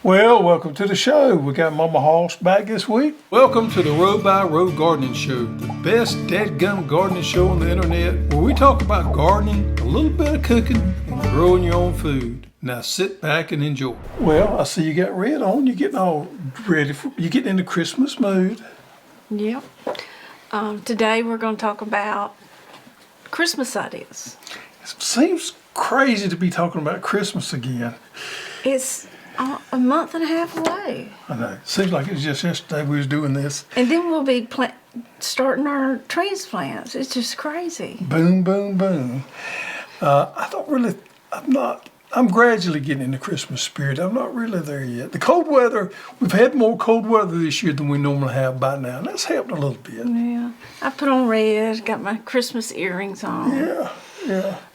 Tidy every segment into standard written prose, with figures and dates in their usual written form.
Well, welcome to the show. We got Mama Hoss back this week. Welcome to the Row by Row Gardening Show, the best dadgum gardening show on the internet, where we talk about gardening, a little bit of cooking, and growing your own food. Now sit back and enjoy. Well, I see you got red on. You're getting all ready for, you're getting in the Christmas mood. Yep. Today we're going to talk about Christmas ideas. It seems crazy to be talking about Christmas again. It's a month and a half away. I know. It seems like it was just yesterday we was doing this. And then we'll be starting our transplants. It's just crazy. Boom, boom, boom. I'm gradually getting in the Christmas spirit. I'm not really there yet. The cold weather, we've had more cold weather this year than we normally have by now, and that's helped a little bit. Yeah. I put on red, got my Christmas earrings on. Yeah.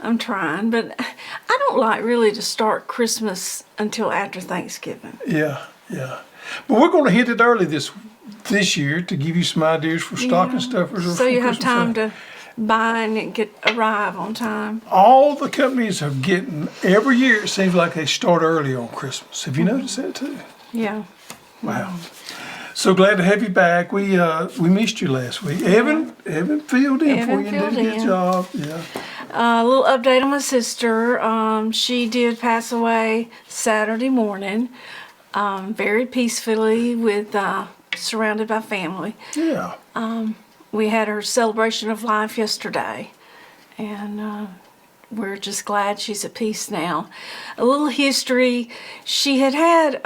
I'm trying, but I don't like really to start Christmas until after Thanksgiving. Yeah. But we're going to hit it early this year to give you some ideas for stocking stuffers. So you have time to buy and arrive on time. All the companies are getting, every year it seems like they start early on Christmas. Have you noticed that too? Yeah. Wow. So glad to have you back. We missed you last week. Evan filled in for you and did a good job. Yeah. A little update on my sister. She did pass away Saturday morning, very peacefully, with surrounded by family. Yeah. We had her celebration of life yesterday, and we're just glad she's at peace now. A little history: she had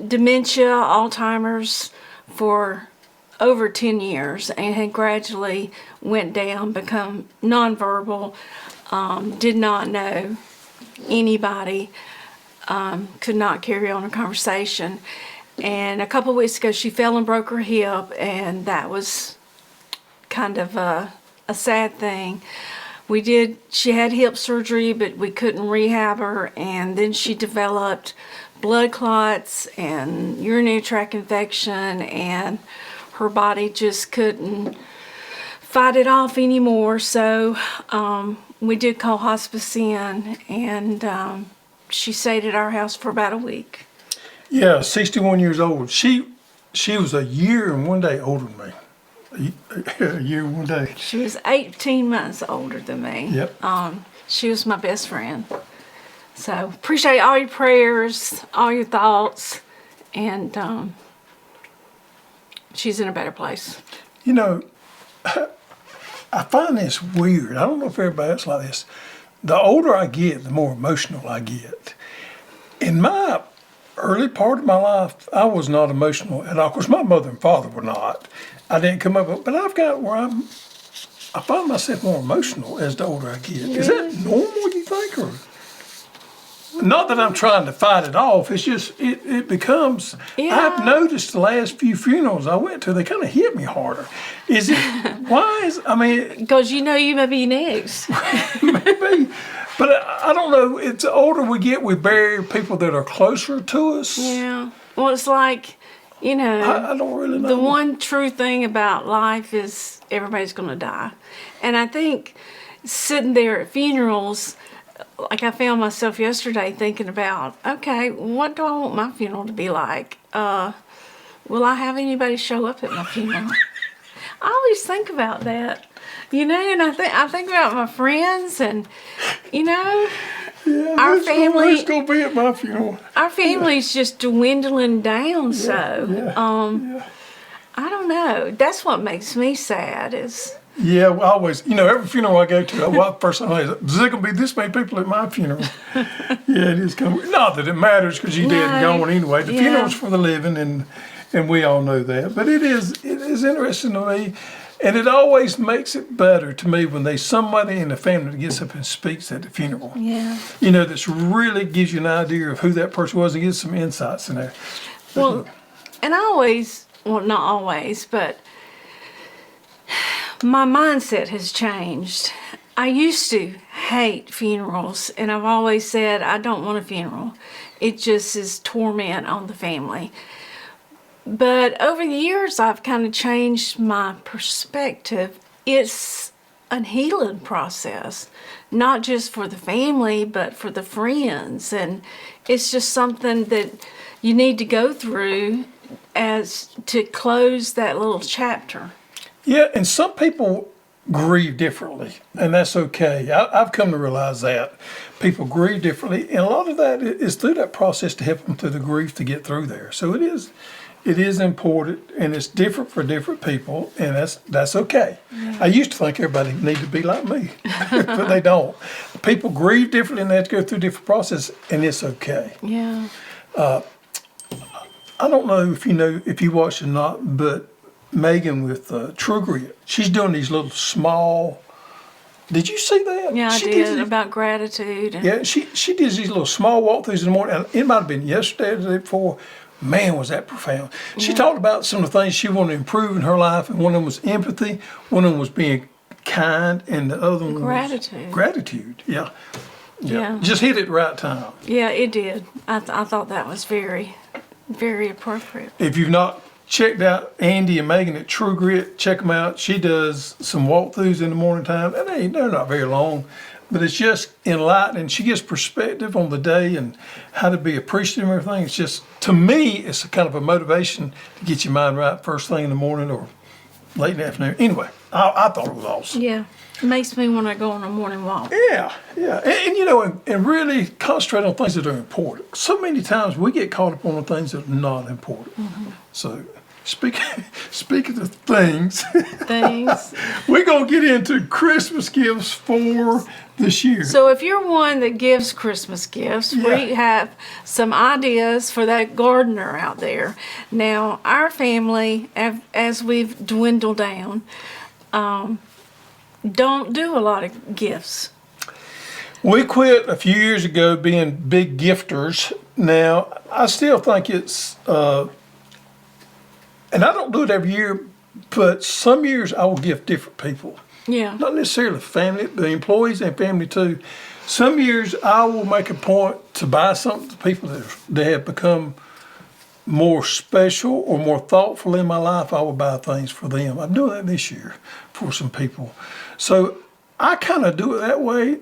dementia, Alzheimer's, for over 10 years, and had gradually went down, become nonverbal, did not know anybody, could not carry on a conversation. And a couple of weeks ago she fell and broke her hip, and that was kind of a sad thing. She had hip surgery, but we couldn't rehab her, and then she developed blood clots and urinary tract infection, and her body just couldn't fight it off anymore. So we did call hospice in, and she stayed at our house for about a week. Yeah, 61 years old. She was a year and 1 day older than me. A year and 1 day. She was 18 months older than me. Yep. She was my best friend. So appreciate all your prayers, all your thoughts, and she's in a better place. You know, I find this weird. I don't know if everybody else like this. The older I get, the more emotional I get. In my early part of my life, I was not emotional at all. Of course, my mother and father were not. I didn't come up with, but I've got where I find myself more emotional as the older I get. Yeah. Is that normal, you think? Or not that I'm trying to fight it off. It's just, it becomes, I've noticed the last few funerals I went to, they kind of hit me harder. Is it, because you may be next. Maybe. But I don't know, it's the older we get, we bury people that are closer to us. Yeah. Well, it's like, I don't really know. The one true thing about life is everybody's going to die. And I think sitting there at funerals, like I found myself yesterday thinking about, okay, what do I want my funeral to be like? Will I have anybody show up at my funeral? I always think about that. And I think about my friends, and our family. Who's gonna be at my funeral? Our family's just dwindling down. I don't know. That's what makes me sad. Yeah, well, always. Every funeral I go to, first thing I say, is there gonna be this many people at my funeral? Yeah, it is coming. Not that it matters, because you dead and gone anyway. The funeral's for the living, and we all know that. But it is interesting to me. And it always makes it better to me when there's somebody in the family that gets up and speaks at the funeral. Yeah. This really gives you an idea of who that person was and gets some insights in there. Well, and not always, but my mindset has changed. I used to hate funerals, and I've always said I don't want a funeral. It just is torment on the family. But over the years, I've kind of changed my perspective. It's a healing process, not just for the family, but for the friends. And It's just something that you need to go through as to close that little chapter. Yeah, and some people grieve differently, and that's okay. I've come to realize that people grieve differently, and a lot of that is through that process to help them through the grief to get through there. So it is important, and it's different for different people, and that's okay. Yeah. I used to think everybody needed to be like me, but they don't. People grieve differently, and they have to go through different processes, and it's okay. Yeah. I don't know if you watched or not, but Megan with True Grit, she's doing these little small. Did you see that? Yeah, I she did about gratitude. Yeah, she did these little small walkthroughs in the morning. And it might have been yesterday or the day before. Man, was that profound. She talked about some of the things she wanted to improve in her life, and one of them was empathy, one of them was being kind, and the other one Gratitude. was gratitude. Yeah. Yeah. Just hit it at the right time. Yeah, it did. I thought that was very, very appropriate. If you've not checked out Andy and Megan at True Grit, check them out. She does some walkthroughs in the morning time, and they're not very long, but it's just enlightening. She gives perspective on the day and how to be appreciative of everything. It's just, to me, it's a kind of a motivation to get your mind right first thing in the morning or late in the afternoon. Anyway, I thought it was awesome. Yeah, it makes me want to go on a morning walk. Yeah. And really concentrate on things that are important. So many times we get caught up on the things that are not important. Mm-hmm. So speaking of things, we're going to get into Christmas gifts for this year. So if you're one that gives Christmas gifts, we have some ideas for that gardener out there. Now, our family, as we've dwindled down, don't do a lot of gifts. We quit a few years ago being big gifters. Now, I still think it's, and I don't do it every year, but some years I will gift different people. Yeah. Not necessarily family, but employees and family too. Some years I will make a point to buy something to people that have become more special or more thoughtful in my life. I will buy things for them. I'm doing that this year for some people. So I kind of do it that way.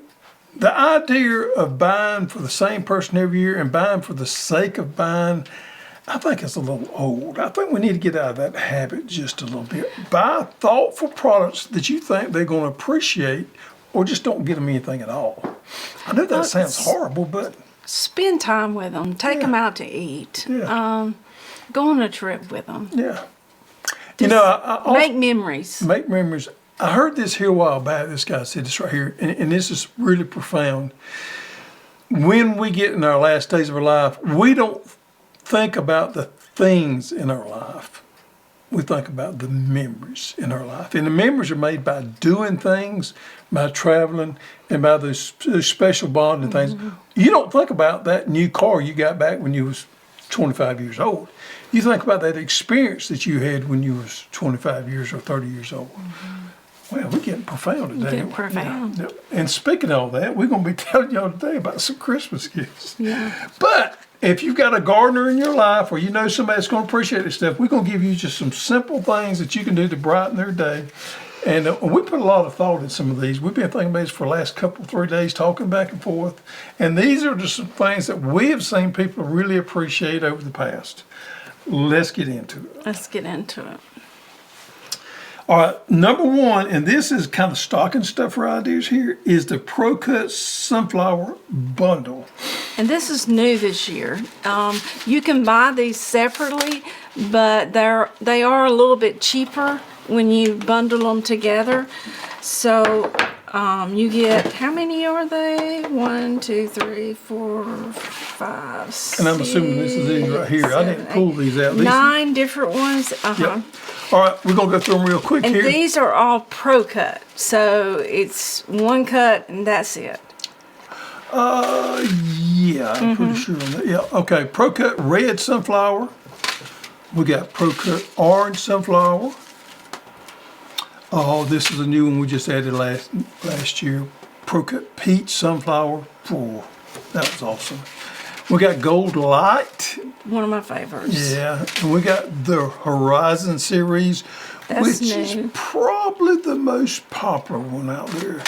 The idea of buying for the same person every year and buying for the sake of buying, I think it's a little old. I think we need to get out of that habit just a little bit. Buy thoughtful products that you think they're going to appreciate, or just don't get them anything at all. I know that sounds horrible, but spend time with them. Take them out to eat. Yeah. Go on a trip with them. Yeah. Just I make memories. Make memories. I heard this here a while back. This guy said this right here, and this is really profound. When we get in our last days of our life, we don't think about the things in our life. We think about the memories in our life. And the memories are made by doing things, by traveling, and by those special bonding things. You don't think about that new car you got back when you was 25 years old. You think about that experience that you had when you was 25 years or 30 years old. Well, we're getting profound today. Getting profound. Yeah. And speaking of all that, we're going to be telling y'all today about some Christmas gifts. Yeah. But if you've got a gardener in your life, or you know somebody that's going to appreciate this stuff, we're going to give you just some simple things that you can do to brighten their day. And we put a lot of thought in some of these. We've been thinking about this for the last 3 days, talking back and forth. And these are just some things that we have seen people really appreciate over the past. Let's get into it. Let's get into it. All right, number one, and this is kind of stocking stuff for ideas here, is the Pro Cut Sunflower Bundle. And this is new this year. You can buy these separately, but they are a little bit cheaper when you bundle them together. So you get, how many are they? 1, 2, 3, 4, 5, 6. And I'm assuming this is these right here. I didn't pull these out. 9 different ones. Yep. All right, we're going to go through them real quick and here. These are all Pro Cut. So it's one cut and that's it. Yeah, I'm pretty sure on that. Yeah, okay. Pro Cut Red Sunflower. We got Pro Cut Orange Sunflower. Oh, this is a new one we just added last year. Pro Cut Peach Sunflower. Oh, that was awesome. We got Gold Light. One of my favorites. Yeah, and we got the Horizon series, which is probably the most popular one out there.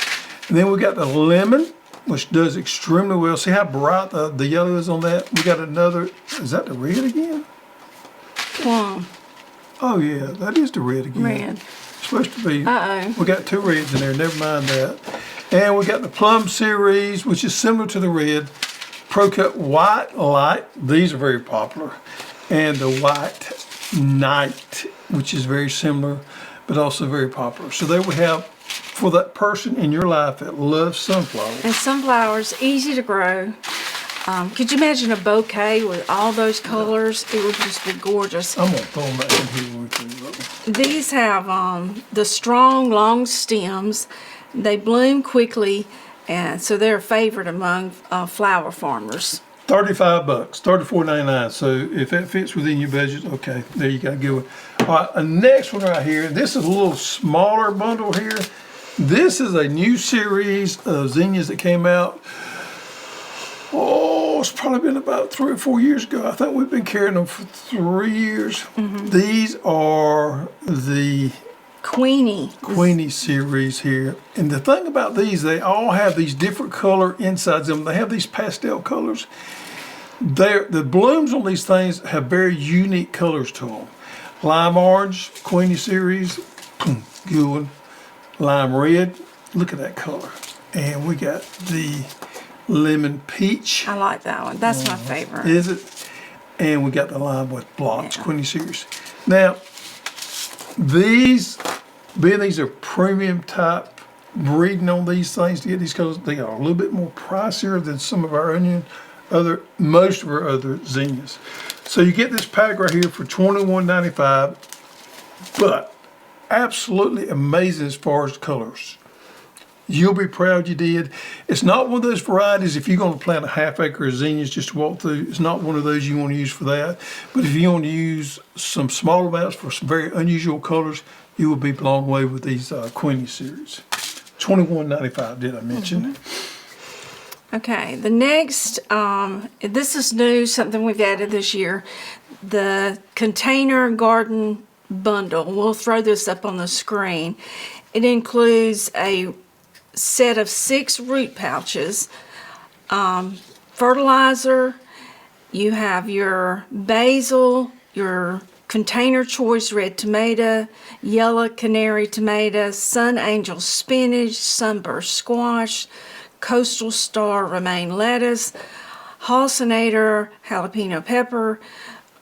And then we got the Lemon which does extremely well. See how bright the yellow is on that? We got another, is that the red again? Plum. Oh yeah, that is the red again. Red. It's supposed to be. Uh-oh. We got 2 reds in there, never mind that. And we got the plum series, which is similar to the red. Pro Cut White Light, these are very popular. And the White Night, which is very similar, but also very popular. So there we have, for that person in your life that loves sunflowers. And sunflowers, easy to grow. Could you imagine a bouquet with all those colors? It would just be gorgeous. I'm gonna throw them back in here with you. These have the strong, long stems. They bloom quickly, and so they're a favorite among flower farmers. $35, $34.99. So if that fits within your budget, okay, there you go, good one. All right, the next one right here. This is a little smaller bundle here. This is a new series of zinnias that came out. Oh, it's probably been about 3 or 4 years ago. I think we've been carrying them for 3 years. These are the Queenie series here. And the thing about these, they all have these different color insides them. They have these pastel colors. The blooms on these things have very unique colors to them. Lime orange, Queenie series, good one. Lime red, look at that color. And we got the lemon peach. I like that one. That's my favorite. Is it? And we got the lime with blocks, Queenie series. Now, these are premium type breeding on these things to get these colors. They are a little bit more pricier than some of our most of our other zinnias. So you get this pack right here for $21.95, but absolutely amazing as far as colors. You'll be proud you did. It's not one of those varieties, if you're going to plant a half acre of zinnias just to walk through, it's not one of those you want to use for that. But if you want to use some small amounts for some very unusual colors, you will be blown away with these Queenie series. $21.95, did I mention? Okay, the next, this is new, something we've added this year. The container garden bundle. We'll throw this up on the screen. It includes a set of 6 root pouches, fertilizer, you have your basil, your container choice red tomato, yellow canary tomato, sun angel spinach, sunburst squash, coastal star romaine lettuce, Hostinator jalapeno pepper,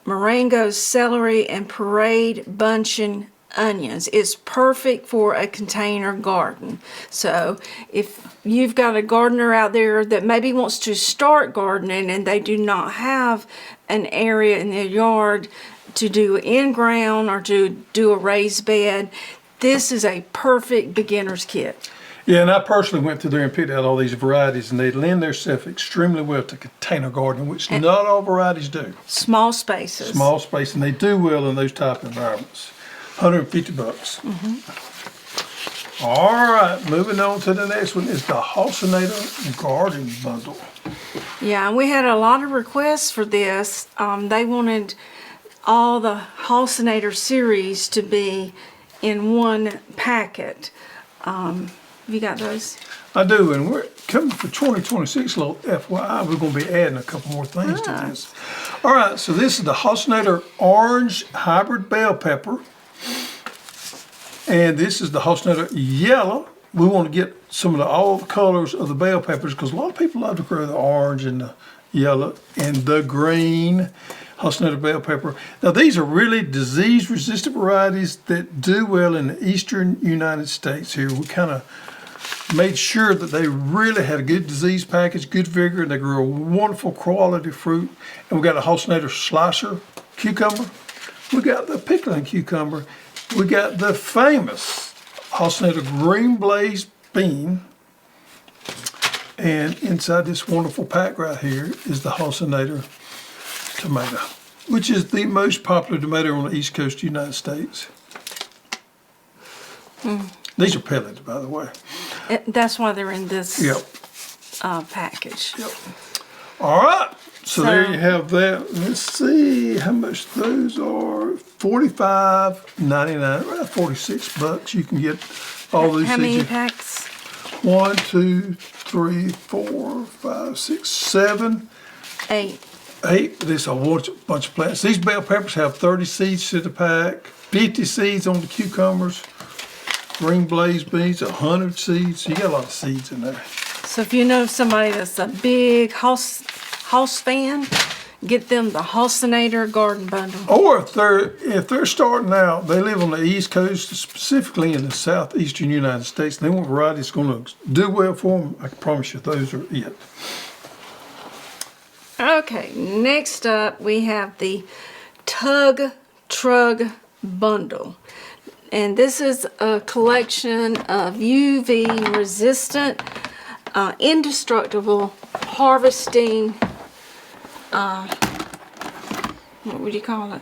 Marengo celery, and parade buncheon onions. It's perfect for a container garden. So if you've got a gardener out there that maybe wants to start gardening and they do not have an area in their yard to do in-ground or to do a raised bed, this is a perfect beginner's kit. Yeah, and I personally went through there and picked out all these varieties, and they lend themselves extremely well to container gardening, which not all varieties do. Small spaces. Small space, and they do well in those type of environments. $150. All right, moving on to the next one is the Hostinator Garden Bundle. Yeah, and we had a lot of requests for this. They wanted all the Hostinator series to be in one packet. Have you got those? I do, and we're coming for 2026, little FYI, we're going to be adding a couple more things to this. All right, so this is the Hostinator Orange Hybrid Bell Pepper. And this is the Hostinator Yellow. We want to get some of all the colors of the bell peppers because a lot of people love to grow the orange and the yellow and the green Hostinator bell pepper. Now these are really disease-resistant varieties that do well in the eastern United States here. We kind of made sure that they really had a good disease package, good vigor, and they grew a wonderful quality fruit. And we got a Hostinator Slicer cucumber. We got the pickling cucumber. We got the famous Hostinator Green Blaze bean. And inside this wonderful pack right here is the Hostinator tomato, which is the most popular tomato on the east coast of the United States. These are pellets, by the way. That's why they're in this Yep. package. Yep. All right. So there you have that. Let's see how much those are. $45.99, around $46. You can get all these. How many packs? 1, 2, 3, 4, 5, 6, 7, 8. 8. There's a bunch of plants. These bell peppers have 30 seeds to the pack, 50 seeds on the cucumbers, green blaze beans, 100 seeds. You got a lot of seeds in there. So if you know somebody that's a big house fan, get them the Hostinator garden bundle. Or if they're starting out, they live on the East Coast, specifically in the southeastern United States. They want variety that's going to do well for them. I can promise you, those are it. Okay, next up we have the Tug Trug bundle. And this is a collection of UV resistant, indestructible harvesting, what would you call it?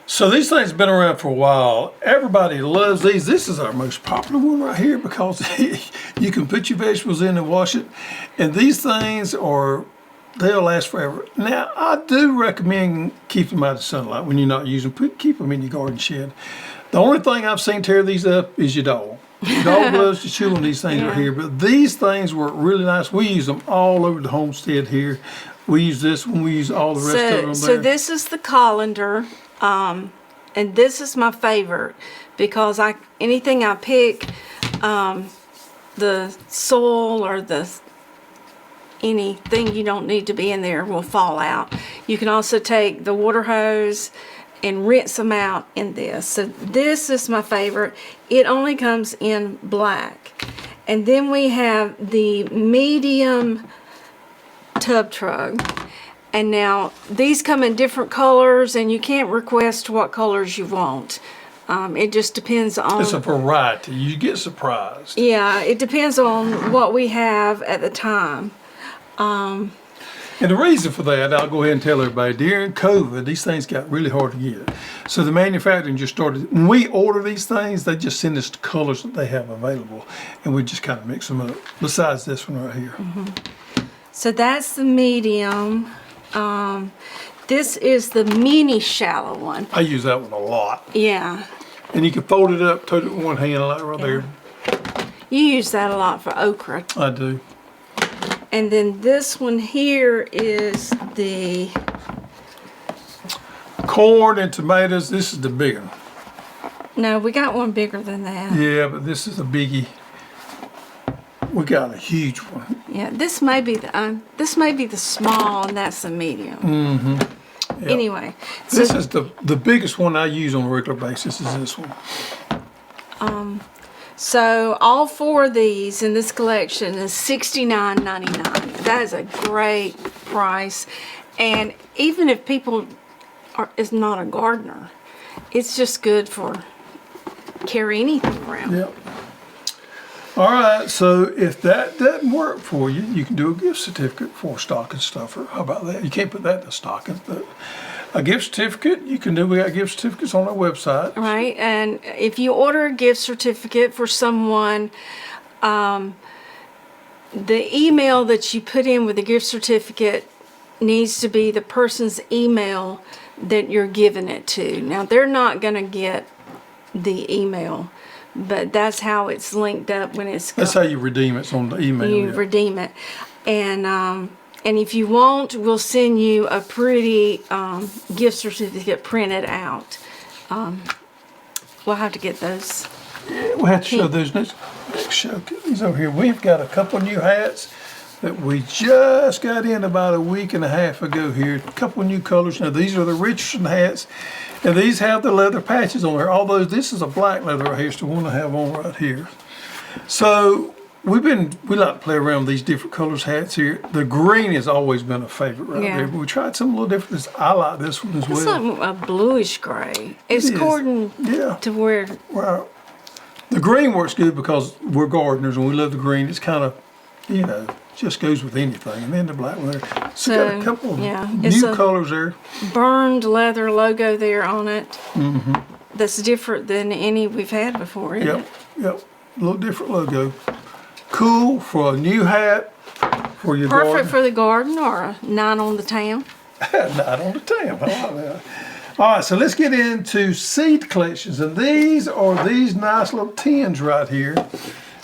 So these things have been around for a while. Everybody loves these. This is our most popular one right here because you can put your vegetables in and wash it. And these things they'll last forever. Now, I do recommend keeping them out of sunlight when you're not using them. Keep them in your garden shed. The only thing I've seen tear these up is your dog. Your dog loves to chew on these things right here. But these things work really nice. We use them all over the homestead here. We use this one. We use all the rest of them So there. this is the colander, and this is my favorite because anything I pick, the soil or anything you don't need to be in there will fall out. You can also take the water hose and rinse them out in this. So this is my favorite. It only comes in black. And then we have the medium tub trug. And now these come in different colors and you can't request what colors you want. It just depends on... It's a variety. You get surprised. Yeah, it depends on what we have at the time. And the reason for that, I'll go ahead and tell everybody, during COVID, these things got really hard to get. So the manufacturing just started, when we order these things, they just send us the colors that they have available. And we just kind of mix them up, besides this one right here. So that's the medium. This is the mini shallow one. I use that one a lot. Yeah. And you can fold it up, tote it with one hand, like right there. You use that a lot for okra. I do. And then this one here is the Corn and tomatoes, this is the bigger one. No, we got one bigger than that. Yeah, but this is a biggie. We got a huge one. Yeah, this may be the small, and that's the medium. Mm-hmm. Yep. Anyway, so This is the biggest one I use on a regular basis is this one. So all four of these in this collection is $69.99. That is a great price. And even if people is not a gardener, it's just good for carry anything around. Yep. All right, so if that doesn't work for you, you can do a gift certificate for a stocking stuffer. How about that? You can't put that in a stocking, but a gift certificate, you can do. We got gift certificates on our website. Right, and if you order a gift certificate for someone, the email that you put in with the gift certificate needs to be the person's email that you're giving it to. Now, they're not going to get the email, but that's how it's linked up when it's... That's how you redeem it. It's on the email. You redeem it. And if you want, we'll send you a pretty gift certificate printed out. We'll have to get those. We'll have to show those next show. These over here. We've got a couple new hats that we just got in about a week and a half ago here. A couple of new colors. Now these are the Richardson hats, and these have the leather patches on there. Although this is a black leather right here. It's the one I have on right here. So we like to play around with these different colors hats here. The green has always been a favorite right there, but we tried something a little different. I like this one as well. It's like a bluish gray. It's according to where... Well, the green works good because we're gardeners and we love the green. It's kind of, just goes with anything. And then the black one there. So got a couple of new colors there. Burned leather logo there on it. Mm-hmm. That's different than any we've had before, isn't it? Yep. A little different logo. Cool for a new hat for your garden. Perfect for the garden or a night on the town. Night on the town. I like that. All right, so let's get into seed collections. And these are these nice little tins right here.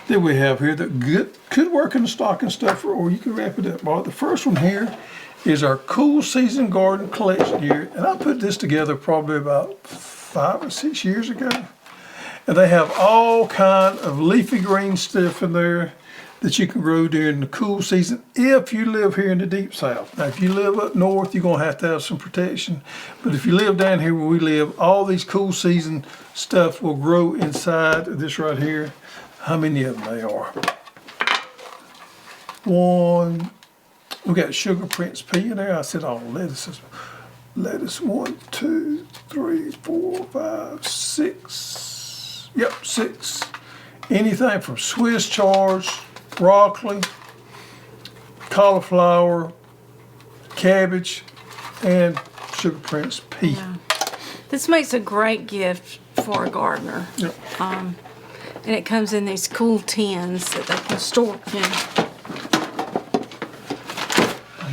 that we have here that could work in the stocking stuffer, or you can wrap it up. All right, the first one here is our cool season garden collection here, and I put this together probably about 5 or 6 years ago. And they have all kind of leafy green stuff in there that you can grow during the cool season if you live here in the deep south. Now, if you live up north, you're gonna have to have some protection. But if you live down here where we live, all these cool season stuff will grow inside of this right here. How many of them they are? One, we got sugar prince pea in there. I said all lettuces. Lettuce, 1, 2, 3, 4, 5, 6. Yep, 6. Anything from Swiss chard, broccoli, cauliflower, cabbage, and sugar prince pea. Yeah. This makes a great gift for a gardener. Yep. And it comes in these cool tins that they can store in.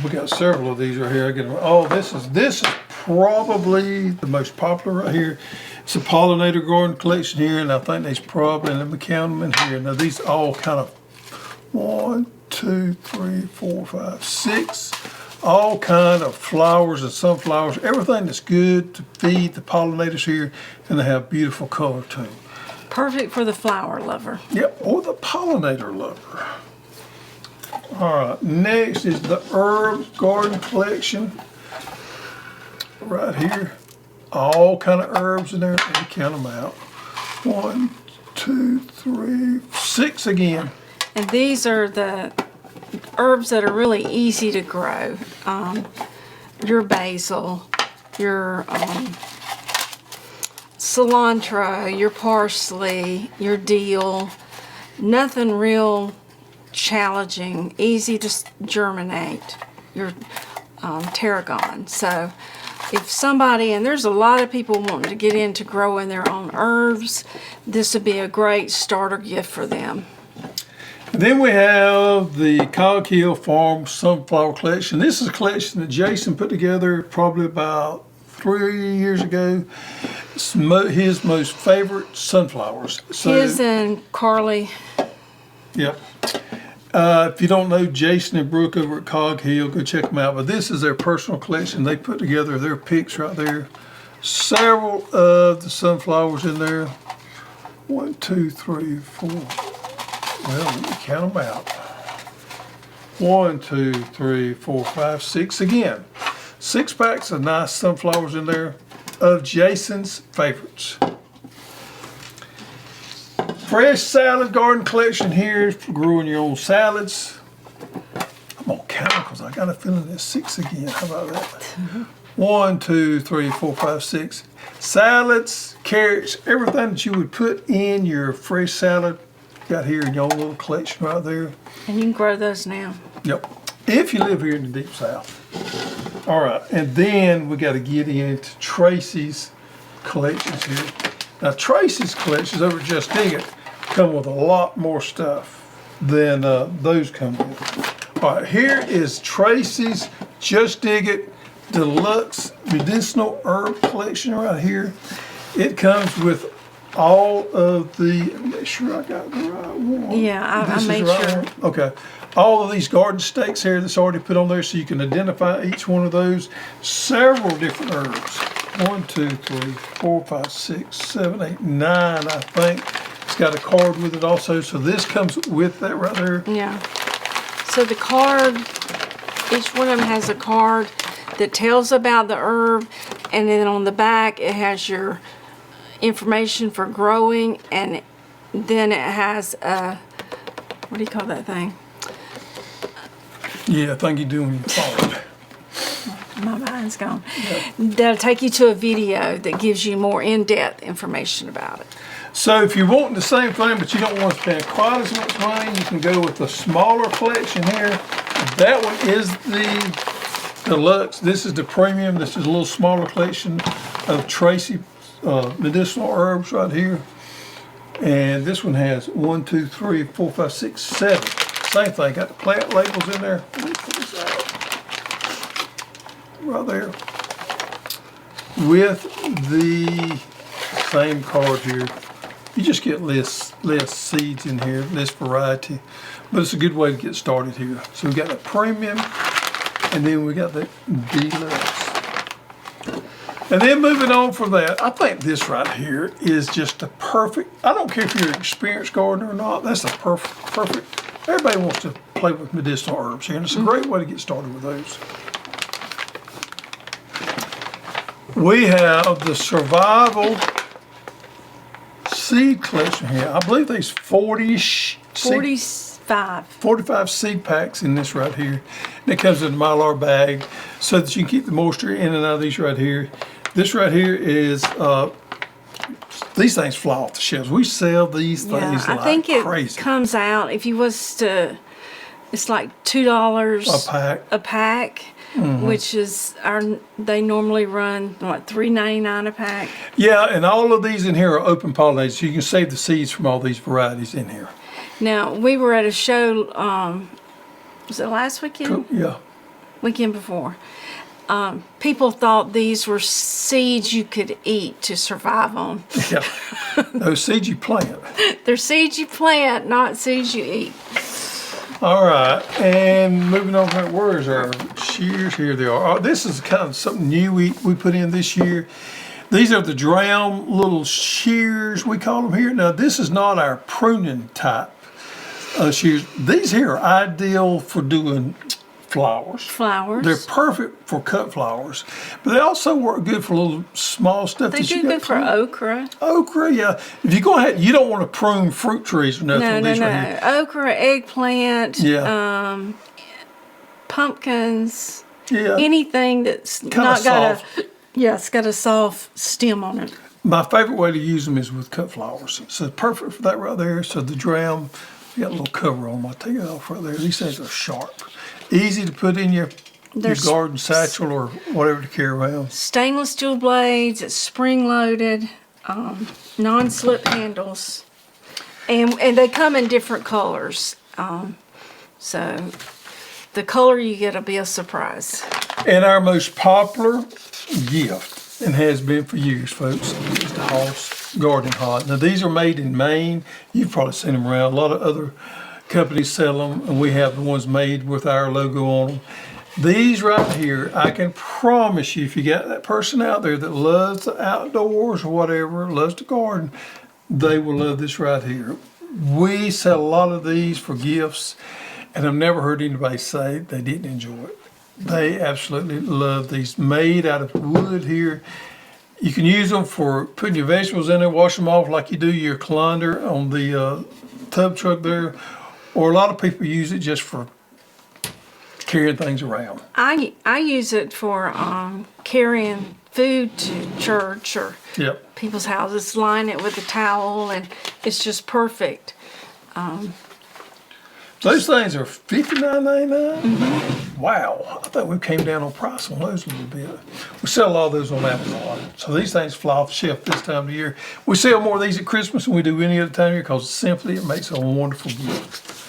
We got several of these right here. I get them. Oh, this is probably the most popular right here. It's a pollinator garden collection here, and I think there's probably, let me count them in here. Now these all kind of 1, 2, 3, 4, 5, 6. All kind of flowers and sunflowers. Everything that's good to feed the pollinators here, and they have beautiful color too. Perfect for the flower lover. Yep, or the pollinator lover. All right, next is the herb garden collection. Right here, all kind of herbs in there. Let me count them out. 1, 2, 3, 6 again. And these are the herbs that are really easy to grow. Your basil, your cilantro, your parsley, your dill. Nothing real challenging, easy to germinate. Your tarragon. So if somebody, and there's a lot of people wanting to get into growing their own herbs, this would be a great starter gift for them. Then we have the Cog Hill Farm Sunflower Collection. This is a collection that Jason put together probably about 3 years ago. It's his most favorite sunflowers. So, His and Carly. Yep. If you don't know Jason and Brooke over at Cog Hill, go check them out. But this is their personal collection. They put together their picks right there. Several of the sunflowers in there. 1, 2, 3, 4. Well, let me count them out. 1, 2, 3, 4, 5, 6 again. 6 packs of nice sunflowers in there of Jason's favorites. Fresh salad garden collection here for growing your own salads. I'm gonna count because I got a feeling there's 6 again. How about that? 1, 2, 3, 4, 5, 6. Salads, carrots, everything that you would put in your fresh salad. Got here in your own little collection right there. And you can grow those now. Yep. If you live here in the deep south. All right, and then we got to get into Tracy's collections here. Now Tracy's collections over at Just Dig It come with a lot more stuff than those come with. All right, here is Tracy's Just Dig It Deluxe Medicinal Herb Collection right here. It comes with all of the, make sure I got the right one. Yeah, I This is made the right sure. one? Okay. All of these garden stakes here that's already put on there so you can identify each one of those. Several different herbs. 1, 2, 3, 4, 5, 6, 7, 8, 9, I think. It's got a card with it also. So this comes with that right there. Yeah. So the card, each one of them has a card that tells about the herb, and then on the back it has your information for growing, and then it has a, what do you call that thing? Yeah, I think you're doing your card. My mind's gone. Yeah. That'll take you to a video that gives you more in-depth information about it. So if you want the same thing but you don't want to spend quite as much money, you can go with the smaller collection here. That one is the deluxe. This is the premium. This is a little smaller collection of Tracy medicinal herbs right here. And this one has 1, 2, 3, 4, 5, 6, 7. Same thing. Got the plant labels in there. Let me put this out. Right there. With the same card here You just get less seeds in here, less variety, but it's a good way to get started here. So we got the premium, and then we got the deluxe. And then moving on from that, I think this right here is just a perfect, I don't care if you're an experienced gardener or not, that's a perfect, everybody wants to play with medicinal herbs here, and it's a great way to get started with those. We have the Survival Seed Collection here. I believe there's 45 seed packs in this right here. And it comes in a Mylar bag so that you can keep the moisture in and out of these right here. This right here is, these things fly off the shelves. We sell these things like I think it crazy. comes out, if you was to, it's like $2 A pack. a pack, which is they normally run what, $3.99 a pack. Yeah, and all of these in here are open pollinated, so you can save the seeds from all these varieties in here. Now we were at a show. Was it last weekend? Cool. Yeah. Weekend before. People thought these were seeds you could eat to survive on. Yeah. Those seeds you plant. They're seeds you plant, not seeds you eat. All right, and moving on, where's our shears? Here they are. Oh, this is kind of something new we put in this year. These are the drown little shears, we call them here. Now, this is not our pruning type shears. These here are ideal for doing flowers. They're perfect for cut flowers, but they also work good for little small stuff. They do good for okra. Okra, yeah. If you go ahead, you don't want to prune fruit trees or nothing. No. Right here. Okra, eggplant, pumpkins, anything that's Kinda not got soft. it's got a soft stem on it. My favorite way to use them is with cut flowers. So perfect for that right there. So the dram, you got a little cover on them. I'll take it off right there. These things are sharp. Easy to put in your garden satchel or whatever to carry around. Stainless steel blades, it's spring loaded, non-slip handles, and they come in different colors. So the color you get will be a surprise. And our most popular gift, and has been for years, folks, is the Hoss Garden Hod. Now these are made in Maine. You've probably seen them around. A lot of other companies sell them, and we have the ones made with our logo on them. These right here, I can promise you, if you got that person out there that loves the outdoors or whatever, loves to garden, they will love this right here. We sell a lot of these for gifts, and I've never heard anybody say they didn't enjoy it. They absolutely love these, made out of wood here. You can use them for putting your vegetables in there, wash them off like you do your colander on the tub truck there. Or a lot of people use it just for carrying things around. I use it for carrying food to church or people's houses. Line it with a towel, and it's just perfect. Those things are $59.99. Wow, I thought we came down on price on those a little bit. We sell a lot of those on Amazon. So these things fly off the shelf this time of year. We sell more of these at Christmas than we do any other time of year because simply it makes a wonderful gift.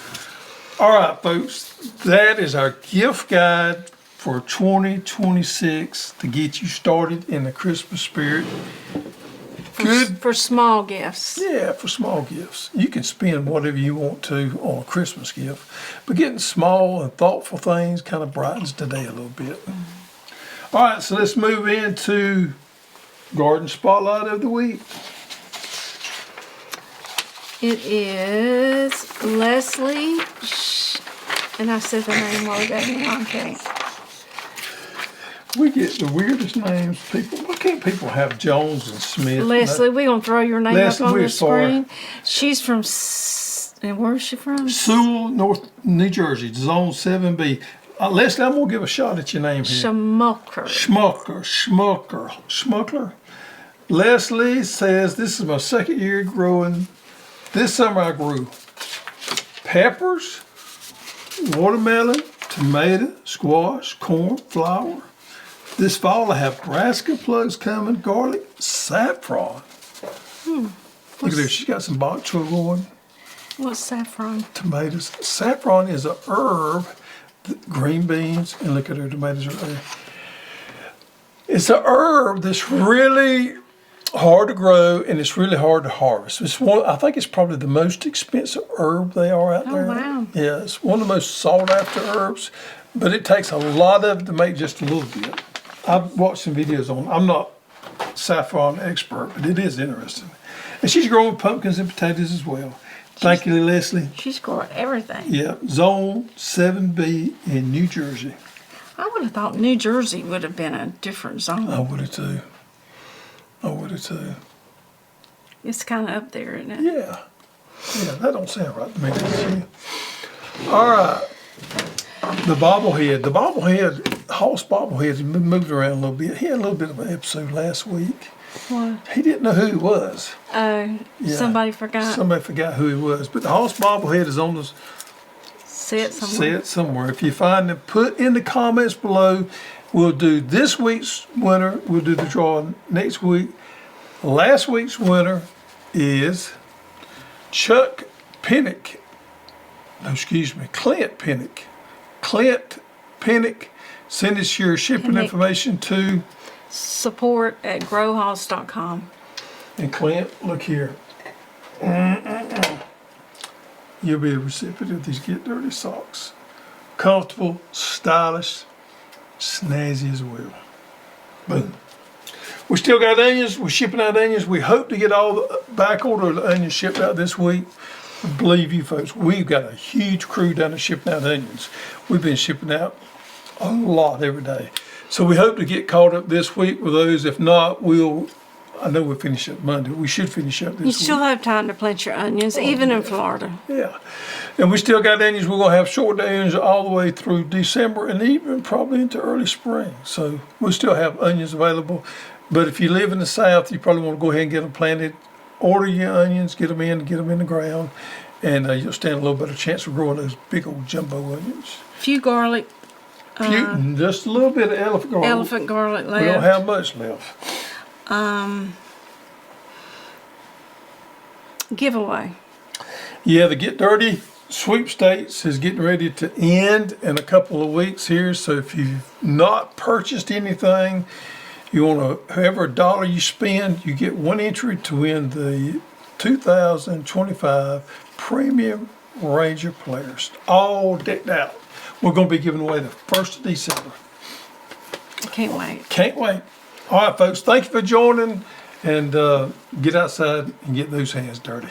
All right, folks, that is our gift guide for 2026 to get you started in the Christmas spirit. Good for small gifts. Yeah, for small gifts. You can spend whatever you want to on a Christmas gift, but getting small and thoughtful things kind of brightens the day a little bit. All right, so let's move into Garden Spotlight of the Week. It is Leslie, and I said the name while ago. Okay. We get the weirdest names. People, why can't people have Jones and Smith? Leslie, we're going to throw your name Leslie, up on we're the screen. sorry. She's from, and where is she from? Sewell, North New Jersey, Zone 7B. Leslie, I'm going to give a shot at your name here. Schmuckler. Leslie says, this is my second year growing. This summer I grew peppers, watermelon, tomato, squash, corn, flour. This fall I have brassica plugs coming, garlic, saffron. Look at there, she's got some bok choy going. What's saffron? Tomatoes. Saffron is a herb, green beans, and look at her tomatoes right there. It's a herb that's really hard to grow, and it's really hard to harvest. It's one. I think it's probably the most expensive herb they are out there. Wow. Yeah, it's one of the most sought after herbs, but it takes a lot of it to make just a little bit. I've watched some videos on. I'm not saffron expert, but it is interesting. And she's growing pumpkins and potatoes as well. Thank you, Leslie. She's growing everything. Yeah, Zone 7B in New Jersey. I would have thought New Jersey would have been a different zone. I would have too. It's kind of up there, isn't it? Yeah. Yeah, that don't sound right to me, does it? All right. The bobblehead, Hoss bobblehead's been moved around a little bit. He had a little bit of an episode last week. What? He didn't know who he was. Oh, Yeah. somebody forgot. Somebody forgot who he was. But the Hoss bobblehead is on the Set somewhere. set somewhere. If you find it, put in the comments below. We'll do this week's winner. We'll do the drawing next week. Last week's winner is Chuck Pinnock. No, excuse me, Clint Pinnock. Clint Pinnock. Send us your shipping Pinnock. information to. Support at growhouse.com. And Clint, look here. You'll be a recipient of these Get Dirty socks. Comfortable, stylish, snazzy as well. Boom. We still got onions. We're shipping out onions. We hope to get all the back order of the onions shipped out this week. Believe you folks, we've got a huge crew down there shipping out onions. We've been shipping out a lot every day. So we hope to get caught up this week with those. If not, I know we'll finish up Monday. We should finish up this You week. still have time to plant your onions, even in Florida. Yeah. And we still got onions. We're going to have short onions all the way through December and even probably into early spring. So we'll still have onions available. But if you live in the South, you probably want to go ahead and get them planted. Order your onions, get them in the ground, and you'll stand a little better chance of growing those big old jumbo onions. Few garlic, Just a little bit of elephant garlic left. We don't have much left. Giveaway. Yeah, the Get Dirty Sweepstakes is getting ready to end in a couple of weeks here. So if you've not purchased anything, you want to, however dollar you spend, you get one entry to win the 2025 Premium Ranger Players, all decked out. We're going to be giving away the 1st of December. Can't wait. Can't wait. All right, folks, thank you for joining, and get outside and get those hands dirty.